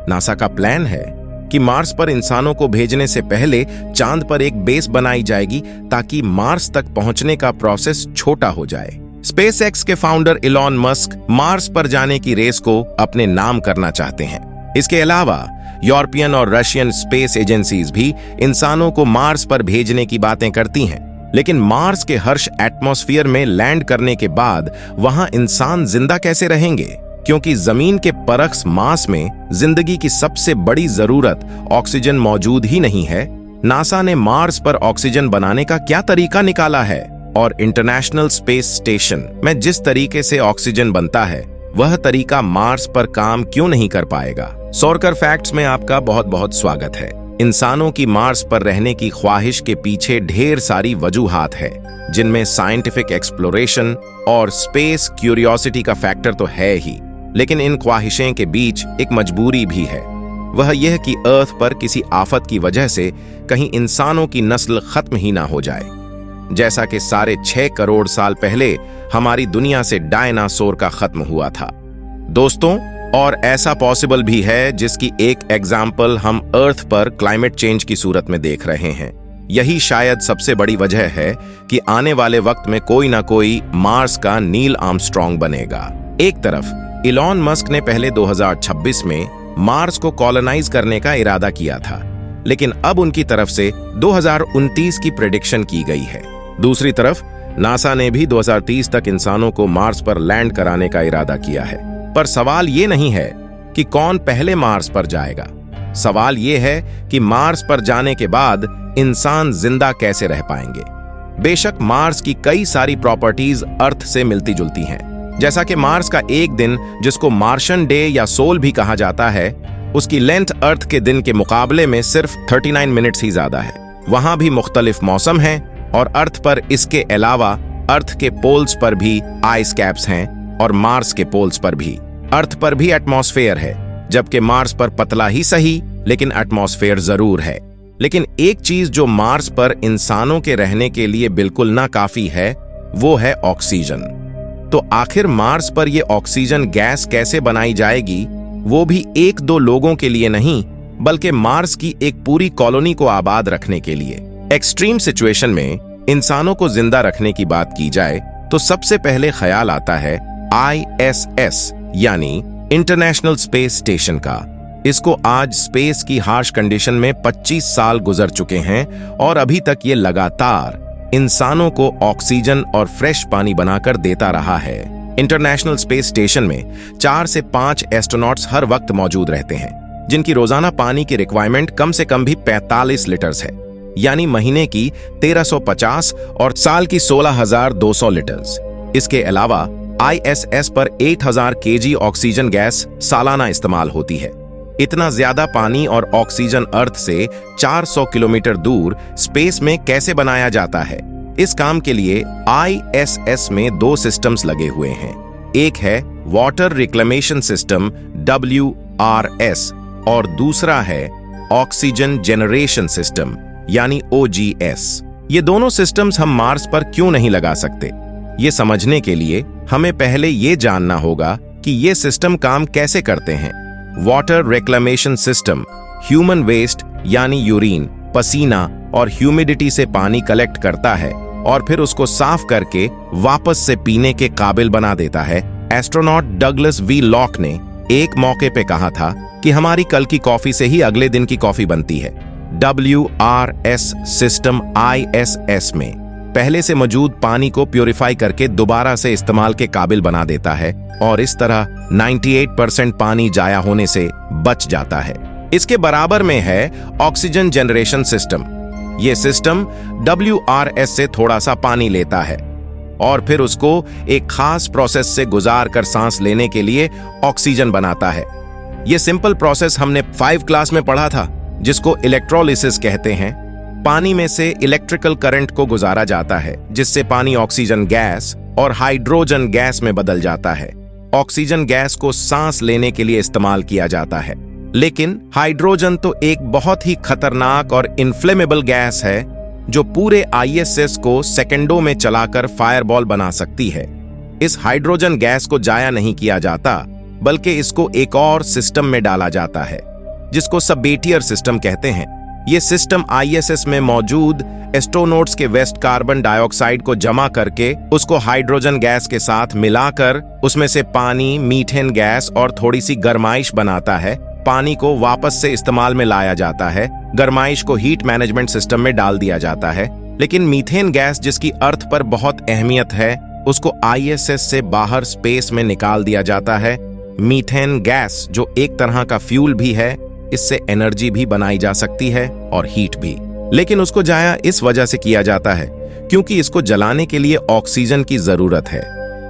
NASA का plan है कि मार्स पर इंसानों को भेजने से पहले चांद पर एक बेस बनाई जाएगी ताकि मार्स तक पहुंचने का प्रोसेस छोटा हो जाए। स्पेसएक्स के फाउंडर इलॉन मस्क मार्स पर जाने की रेस को अपने नाम करना चाहते हैं। इसके अलावा यूरोपियन और रशियन स्पेस एजेंसीज भी इंसानों को मार्स पर भेजने की बातें करती हैं। लेकिन मार्स के हर्ष एटमॉस्फेयर में लैंड करने के बाद वहां इंसान जिंदा कैसे रहेंगे, क्योंकि जमीन के परक्स मास में जिंदगी की सबसे बड़ी जरूरत ऑक्सीजन मौजूद ही नहीं है। नासा ने मार्स पर ऑक्सीजन बनाने का क्या तरीका निकाला है और इंटरनेशनल स्पेस स्टेशन में जिस तरीके से ऑक्सीजन बनता है वह तरीका मार्स पर काम क्यों नहीं कर पाएगा। सोरकर फैक्ट्स में आपका बहुत बहुत स्वागत है। इंसानों की मार्स पर रहने की ख्वाहिश के पीछे ढेर सारी वजूहात है, जिनमें साइंटिफिक एक्सप्लोरेशन और स्पेस क्यूरियोसिटी का फैक्टर तो है ही, लेकिन इन ख्वाहिशें के बीच एक मजबूरी भी है। वह यह कि अर्थ पर किसी आफत की वजह से कहीं इंसानों की नस्ल खत्म ही ना हो जाए, जैसा कि 6.5 करोड़ साल पहले हमारी दुनिया से डायनासोर का खत्म हुआ था। दोस्तों, और ऐसा पॉसिबल भी है, जिसकी एक एग्जाम्पल हम अर्थ पर क्लाइमेट चेंज की सूरत में देख रहे हैं। यही शायद सबसे बड़ी वजह है कि आने वाले वक्त में कोई ना कोई मार्स का नील आर्मस्ट्रॉन्ग बनेगा। एक तरफ इलॉन मस्क ने पहले 2026 में मार्स को कॉलोनाइज करने का इरादा किया था, लेकिन अब उनकी तरफ से 2029 की प्रेडिक्शन की गई है। दूसरी तरफ नासा ने भी 2030 तक इंसानों को मार्स पर लैंड कराने का इरादा किया है। पर सवाल ये नहीं है कि कौन पहले मार्स पर जाएगा। सवाल ये है कि मार्स पर जाने के बाद इंसान जिंदा कैसे रह पाएंगे। बेशक मार्स की कई सारी प्रॉपर्टीज अर्थ से मिलती जुलती हैं, जैसा कि मार्स का एक दिन, जिसको मार्शन डे या सोल भी कहा जाता है, उसकी लेंथ अर्थ के दिन के मुकाबले में सिर्फ 39 मिनट्स ही ज्यादा है। वहां भी मुख्तलिफ मौसम है और अर्थ पर इसके अलावा अर्थ के पोल्स पर भी आइस कैप्स हैं और मार्स के पोल्स पर भी। अर्थ पर भी एटमॉस्फेयर है, जबकि मार्स पर पतला ही सही लेकिन एटमॉस्फेयर जरूर है। लेकिन एक चीज जो मार्स पर इंसानों के रहने के लिए बिल्कुल ना काफी है, वो है ऑक्सीजन। तो आखिर मार्स पर ये ऑक्सीजन गैस कैसे बनाई जाएगी, वो भी 1-2 लोगों के लिए नहीं, बल्कि मार्स की एक पूरी कॉलोनी को आबाद रखने के लिए। एक्सट्रीम सिचुएशन में इंसानों को जिंदा रखने की बात की जाए तो सबसे पहले ख्याल आता है ISS यानी इंटरनेशनल स्पेस स्टेशन का। इसको आज स्पेस की हार्श कंडीशन में 25 साल गुजर चुके हैं और अभी तक ये लगातार इंसानों को ऑक्सीजन और फ्रेश पानी बनाकर देता रहा है। इंटरनेशनल स्पेस स्टेशन में 4 से 5 एस्ट्रोनॉट्स हर वक्त मौजूद रहते हैं, जिनकी रोजाना पानी की रिक्वायरमेंट कम से कम भी 45 लीटर्स है, यानी महीने की 1350 और साल की 16,200 लीटर्स। इसके अलावा ISS पर 8,000 kg ऑक्सीजन गैस सालाना इस्तेमाल होती है। इतना ज्यादा पानी और ऑक्सीजन अर्थ से 400 किलोमीटर दूर स्पेस में कैसे बनाया जाता है? इस काम के लिए ISS में 2 सिस्टम्स लगे हुए हैं। एक है वाटर रिक्लेमेशन सिस्टम WRS और दूसरा है ऑक्सीजन जनरेशन सिस्टम यानी OGS। ये दोनों सिस्टम्स हम मार्स पर क्यों नहीं लगा सकते? ये समझने के लिए हमें पहले ये जानना होगा कि ये सिस्टम काम कैसे करते हैं। Water reclamation system human waste यानी यूरिन, पसीना और ह्यूमिडिटी से पानी कलेक्ट करता है और फिर उसको साफ करके वापस से पीने के काबिल बना देता है। Astronaut Douglas V. लॉक ने एक मौके पे कहा था कि हमारी कल की कॉफी से ही अगले दिन की कॉफी बनती है। WRS सिस्टम ISS में पहले से मौजूद पानी को प्यूरिफाई करके दोबारा से इस्तेमाल के काबिल बना देता है और इस तरह 98% पानी जाया होने से बच जाता है। इसके बराबर में है ऑक्सीजन जनरेशन सिस्टम। यह सिस्टम WRS से थोड़ा सा पानी लेता है और फिर उसको एक खास प्रोसेस से गुजार कर सांस लेने के लिए ऑक्सीजन बनाता है। यह सिंपल प्रोसेस हमने 5 क्लास में पढ़ा था, जिसको इलेक्ट्रोलिसिस कहते हैं। पानी में से इलेक्ट्रिकल करंट को गुजारा जाता है, जिससे पानी ऑक्सीजन गैस और हाइड्रोजन गैस में बदल जाता है। ऑक्सीजन गैस को सांस लेने के लिए इस्तेमाल किया जाता है, लेकिन हाइड्रोजन तो एक बहुत ही खतरनाक और इन्फ्लेमेबल गैस है जो पूरे ISS को सेकंडों में चलाकर फायरबॉल बना सकती है। इस हाइड्रोजन गैस को जाया नहीं किया जाता, बल्कि इसको एक और सिस्टम में डाला जाता है, जिसको सबेटियर सिस्टम कहते हैं। ये सिस्टम आईएसएस में मौजूद एस्ट्रोनॉट्स के वेस्ट कार्बन डाइऑक्साइड को जमा करके उसको हाइड्रोजन गैस के साथ मिलाकर उसमें से पानी, मीथेन गैस और थोड़ी सी गर्माइश बनाता है। पानी को वापस से इस्तेमाल में लाया जाता है, गर्माइश को हीट मैनेजमेंट सिस्टम में डाल दिया जाता है। लेकिन मीथेन गैस, जिसकी अर्थ पर बहुत अहमियत है, उसको आईएसएस से बाहर स्पेस में निकाल दिया जाता है। मीथेन गैस जो एक तरह का फ्यूल भी है, इससे एनर्जी भी बनाई जा सकती है और हीट भी। लेकिन उसको जाया इस वजह से किया जाता है क्योंकि इसको जलाने के लिए ऑक्सीजन की जरूरत है,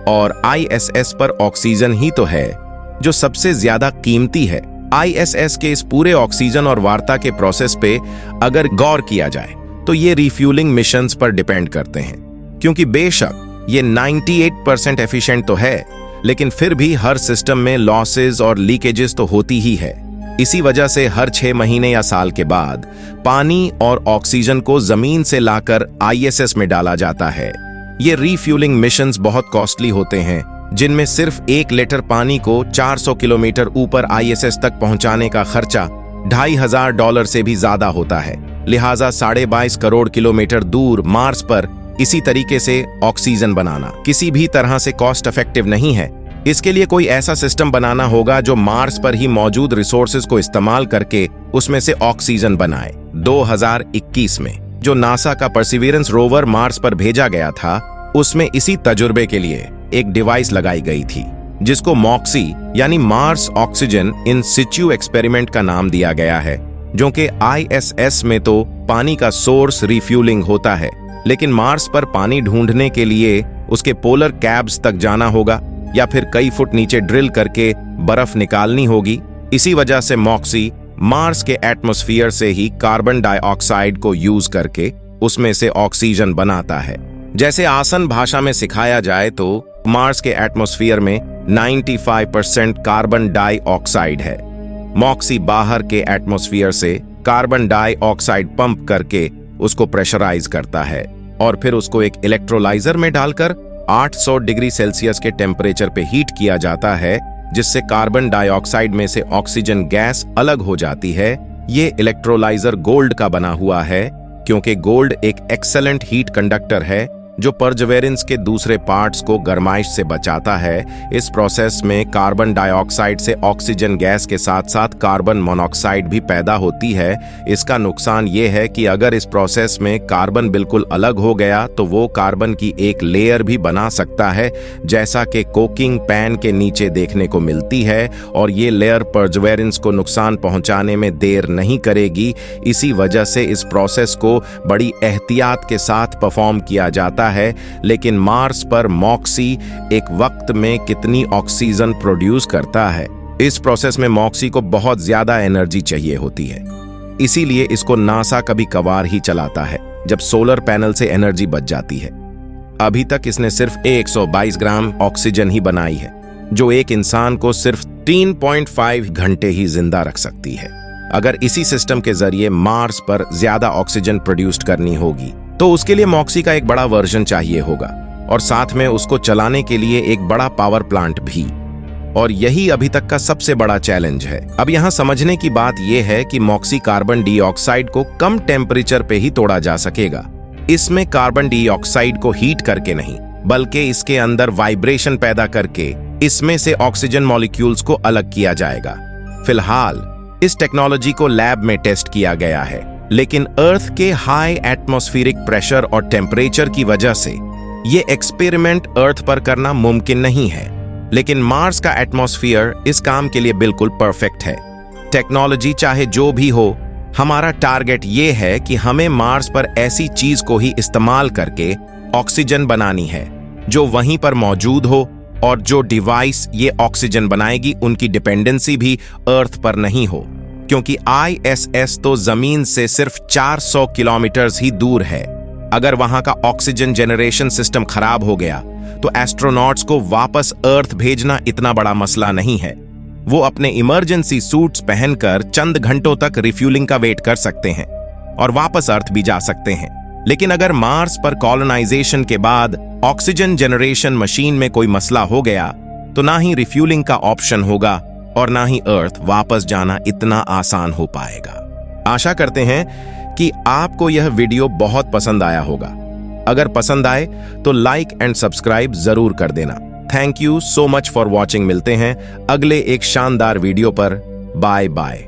और आईएसएस पर ऑक्सीजन ही तो है जो सबसे ज्यादा कीमती है। आईएसएस के इस पूरे ऑक्सीजन और वार्ता के प्रोसेस पे अगर गौर किया जाए तो ये रिफ्यूलिंग मिशंस पर डिपेंड करते हैं, क्योंकि बेशक ये 98% एफिशिएंट तो है, लेकिन फिर भी हर सिस्टम में लॉसेस और लीकेजेस तो होती ही है। इसी वजह से हर 6 महीने या साल के बाद पानी और ऑक्सीजन को जमीन से लाकर आईएसएस में डाला जाता है। ये रिफ्यूलिंग मिशंस बहुत कॉस्टली होते हैं, जिनमें सिर्फ 1 लीटर पानी को 400 किलोमीटर ऊपर आईएसएस तक पहुंचाने का खर्चा $2,500 से भी ज्यादा होता है। लिहाजा 22.5 करोड़ किलोमीटर दूर मार्स पर इसी तरीके से ऑक्सीजन बनाना किसी भी तरह से कॉस्ट इफेक्टिव नहीं है। इसके लिए कोई ऐसा सिस्टम बनाना होगा जो मार्स पर ही मौजूद रिसोर्सेज को इस्तेमाल करके उसमें से ऑक्सीजन बनाए। 2021 में जो नासा का परसिवियरेंस रोवर मार्स पर भेजा गया था, उसमें इसी तजुर्बे के लिए एक डिवाइस लगाई गई थी, जिसको मॉक्सी यानी मार्स ऑक्सीजन इन सिचु एक्सपेरिमेंट का नाम दिया गया है, जो कि आईएसएस में तो पानी का सोर्स रिफ्यूलिंग होता है, लेकिन मार्स पर पानी ढूंढने के लिए उसके पोलर कैप्स तक जाना होगा या फिर कई फुट नीचे ड्रिल करके बर्फ निकालनी होगी। इसी वजह से मॉक्सी मार्स के एटमॉस्फेयर से ही कार्बन डाइऑक्साइड को यूज करके उसमें से ऑक्सीजन बनाता है। जैसे आसान भाषा में सिखाया जाए तो मार्स के एटमॉस्फेयर में 95% कार्बन डाइऑक्साइड है। मॉक्सी बाहर के एटमॉस्फेयर से कार्बन डाइऑक्साइड पंप करके उसको प्रेशराइज करता है और फिर उसको एक इलेक्ट्रोलाइजर में डालकर 800 डिग्री सेल्सियस के टेम्परेचर पे हीट किया जाता है, जिससे कार्बन डाइऑक्साइड में से ऑक्सीजन गैस अलग हो जाती है। ये इलेक्ट्रोलाइजर गोल्ड का बना हुआ है, क्योंकि गोल्ड एक एक्सेलेंट हीट कंडक्टर है जो परजवेरेंस के दूसरे पार्ट्स को गर्माइश से बचाता है। इस प्रोसेस में कार्बन डाइऑक्साइड से ऑक्सीजन गैस के साथ साथ कार्बन मोनोऑक्साइड भी पैदा होती है। इसका नुकसान ये है कि अगर इस प्रोसेस में कार्बन बिल्कुल अलग हो गया तो वो कार्बन की एक लेयर भी बना सकता है, जैसा कि कोकिंग पैन के नीचे देखने को मिलती है, और ये लेयर परजवेरेंस को नुकसान पहुंचाने में देर नहीं करेगी। इसी वजह से इस प्रोसेस को बड़ी एहतियात के साथ परफॉर्म किया जाता है। लेकिन मार्स पर मॉक्सी एक वक्त में कितनी ऑक्सीजन प्रोड्यूस करता है? इस प्रोसेस में मॉक्सी को बहुत ज्यादा एनर्जी चाहिए होती है, इसीलिए इसको नासा कभी कभार ही चलाता है जब सोलर पैनल से एनर्जी बच जाती है। अभी तक इसने सिर्फ 122 ग्राम ऑक्सीजन ही बनाई है, जो एक इंसान को सिर्फ 3.5 घंटे ही जिंदा रख सकती है। अगर इसी सिस्टम के जरिए मार्स पर ज्यादा ऑक्सीजन प्रोड्यूस करनी होगी तो उसके लिए मॉक्सी का एक बड़ा वर्जन चाहिए होगा, और साथ में उसको चलाने के लिए एक बड़ा पावर प्लांट भी। और यही अभी तक का सबसे बड़ा चैलेंज है। अब यहाँ समझने की बात यह है कि मॉक्सी कार्बन डाइऑक्साइड को कम टेम्परेचर पे ही तोड़ा जा सकेगा। इसमें कार्बन डाइऑक्साइड को हीट करके नहीं, बल्कि इसके अंदर वाइब्रेशन पैदा करके इसमें से ऑक्सीजन मॉलिक्यूल्स को अलग किया जाएगा। फिलहाल इस टेक्नोलॉजी को लैब में टेस्ट किया गया है, लेकिन अर्थ के हाई एटमॉस्फेरिक प्रेशर और टेम्परेचर की वजह से ये एक्सपेरिमेंट अर्थ पर करना मुमकिन नहीं है। लेकिन मार्स का एटमॉस्फेयर इस काम के लिए बिल्कुल परफेक्ट है। टेक्नोलॉजी चाहे जो भी हो, हमारा टारगेट ये है कि हमें मार्स पर ऐसी चीज को ही इस्तेमाल करके ऑक्सीजन बनानी है जो वहीं पर मौजूद हो, और जो डिवाइस ये ऑक्सीजन बनाएगी उनकी डिपेंडेंसी भी अर्थ पर नहीं हो, क्योंकि आईएसएस तो जमीन से सिर्फ 400 किलोमीटर ही दूर है। अगर वहां का ऑक्सीजन जनरेशन सिस्टम खराब हो गया तो एस्ट्रोनॉट्स को वापस अर्थ भेजना इतना बड़ा मसला नहीं है। वो अपने इमरजेंसी सूट्स पहनकर चंद घंटों तक रिफ्यूलिंग का वेट कर सकते हैं और वापस अर्थ भी जा सकते हैं। लेकिन अगर मार्स पर कॉलोनाइजेशन के बाद ऑक्सीजन जनरेशन मशीन में कोई मसला हो गया तो ना ही रिफ्यूलिंग का ऑप्शन होगा और ना ही अर्थ वापस जाना इतना आसान हो पाएगा। आशा करते हैं कि आपको यह वीडियो बहुत पसंद आया होगा। अगर पसंद आए तो लाइक एंड सब्सक्राइब जरूर कर देना। Thank you so much for watching. मिलते हैं अगले एक शानदार वीडियो पर। Bye bye.